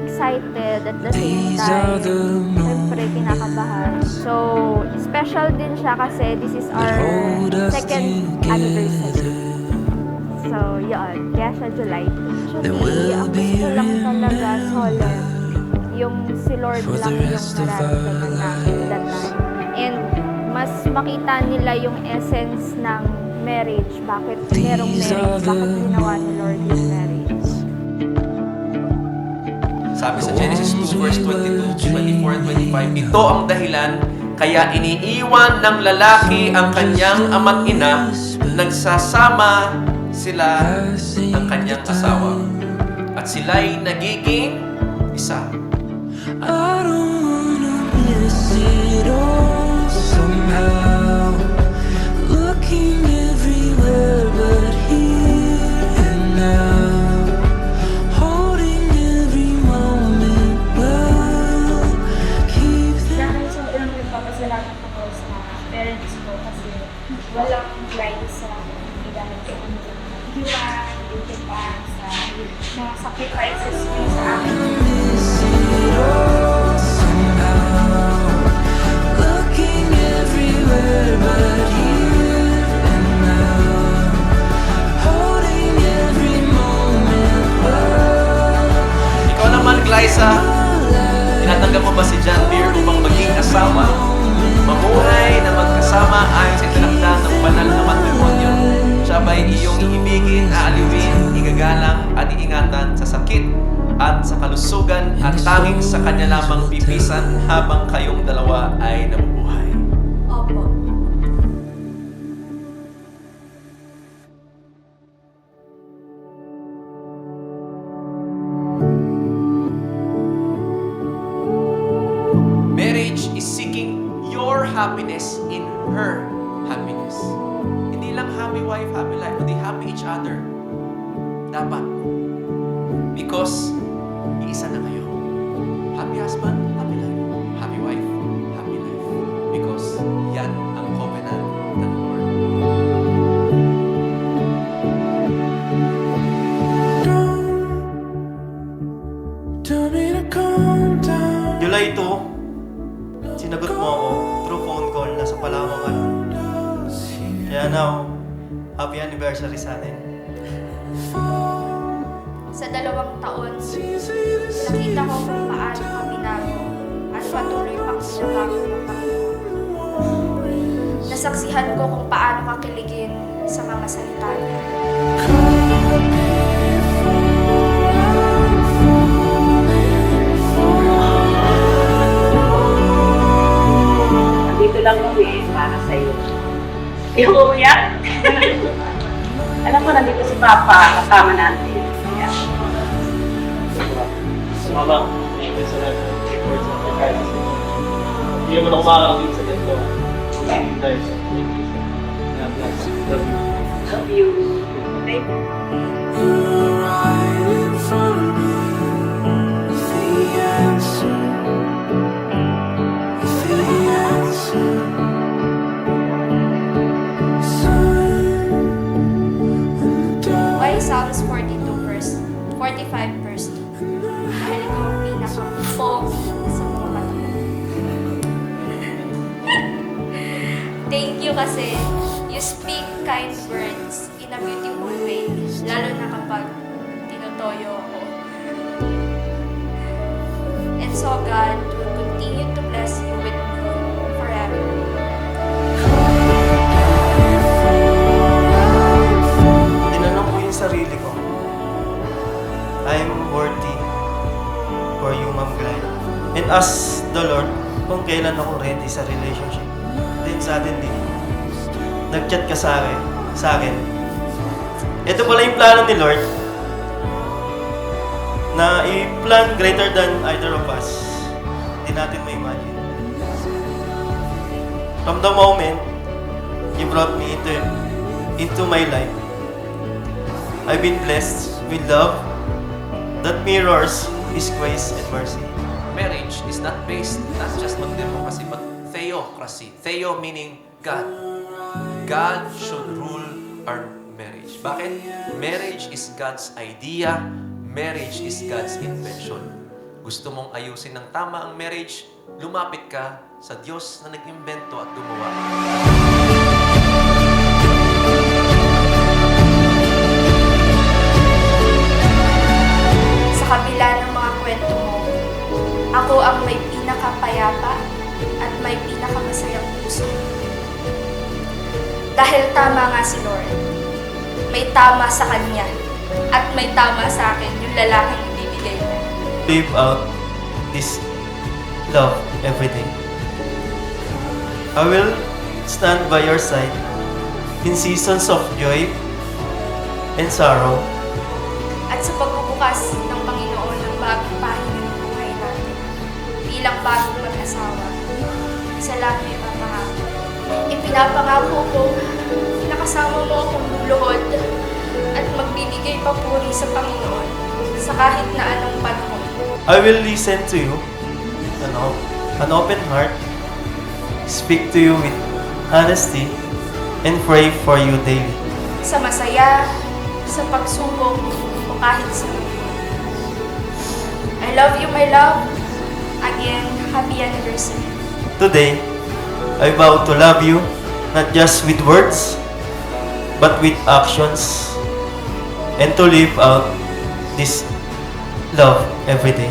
excited at the same time. Siyempre, kinakabahan. So, special din siya kasi this is our second anniversary. So, yun. Kaya siya July 2. Actually, ang gusto lang talaga solemn. Yung si Lord lang yung nararamdaman namin that time. And mas makita nila yung essence ng marriage. Bakit merong marriage? Bakit ginawa ni Lord yung marriage? Sabi sa Genesis 2 verse 22, 24, and 25, ito ang dahilan kaya iniiwan ng lalaki ang kanyang ama't ina, nagsasama sila ng kanyang asawa, at sila'y nagiging isa. I don't wanna miss it all somehow. Looking everywhere but here and now. Holding every moment well. Keep the Dahil sobrang nagpapasalamat ako sa parents ko kasi walang guide sa dahil sa hiwa, dito pa sa mga sacrifices niyo sa akin. miss it all somehow. Looking everywhere but here and now. Holding every moment well. Ikaw naman, Glyza, tinatanggap mo ba si John Deere upang maging asawa? Mamuhay na magkasama ayon sa itinakda ng banal na matrimonyo. Siya ba'y iyong iibigin, aaliwin, igagalang at iingatan sa sakit at sa kalusugan at tanging sa kanya lamang pipisan habang kayong dalawa ay nabubuhay? Opo. Marriage is seeking your happiness in her happiness. Hindi lang happy wife, happy life, kundi happy each other. Dapat. Because, iisa na kayo. Happy husband, happy life. Happy wife, happy life. Because, yan ang covenant ng Lord. Tell me to calm down. July 2, sinagot mo ako through phone call. Nasa Palawan ka nun. Kaya now, happy anniversary sa atin. Sa 2 taon, nakita ko kung paano kami nago at patuloy pang sinabago ng Panginoon. Nasaksihan ko kung paano kakiligin sa mga salita niya. Dito lang kami para sa iyo. Yung umiyak. Alam ko, nandito si Papa, kasama natin. Kaya, Mama, thank you sa reports at your guys. Hindi naman ako makakakita sa ganito. Thank you guys. Thank you. God bless. Love you. love you. Thank you. You're right in front of me. The answer. The answer. Sun and dark. Why Psalms 42 verse 45 verse 2? Dahil ikaw ang pinaka-pogi sa mga mata. Thank you kasi you speak kind words in a beautiful way, lalo na kapag tinutoyo ako. And so God will continue to bless you with me forever. Tinanong ko yung sarili ko, I'm worthy for you, Ma'am Glenn. And ask the Lord kung kailan ako ready sa relationship. Then suddenly, nag-chat ka sa akin. Ito pala yung plano ni Lord na i-plan greater than either of us. Hindi natin ma-imagine. From the moment you brought me into my life, I've been blessed with love that mirrors His grace and mercy. Marriage is not based not just on democracy but theocracy. Theo meaning God. God should rule our marriage. Bakit? Marriage is God's idea. marriage is God's invention. Gusto mong ayusin ng tama ang marriage, lumapit ka sa Diyos na nag-imbento at gumawa. Sa kabila ng mga kwento mo, ako ang may pinakapayapa at may pinakamasayang puso. Dahil tama nga si Lord. May tama sa Kanya at may tama sa akin yung lalaking ibibigay niya. Live out this love every day. I will stand by your side in seasons of joy and sorrow. At sa pagbubukas ng Panginoon ng bagong pahina ng buhay natin, bilang bagong mag-asawa, isa lang yung ipapangako. Ipinapangako ko na kasama mo akong luluhod at magbibigay papuri sa Panginoon sa kahit na anong panahon. I will listen to you, an open heart, speak to you with honesty, and pray for you daily. Sa masaya, sa pagsubok, o kahit sa lungkot. I love you, my love. Again, happy anniversary. Today, I vow to love you, not just with words, but with actions, and to live out this love every day.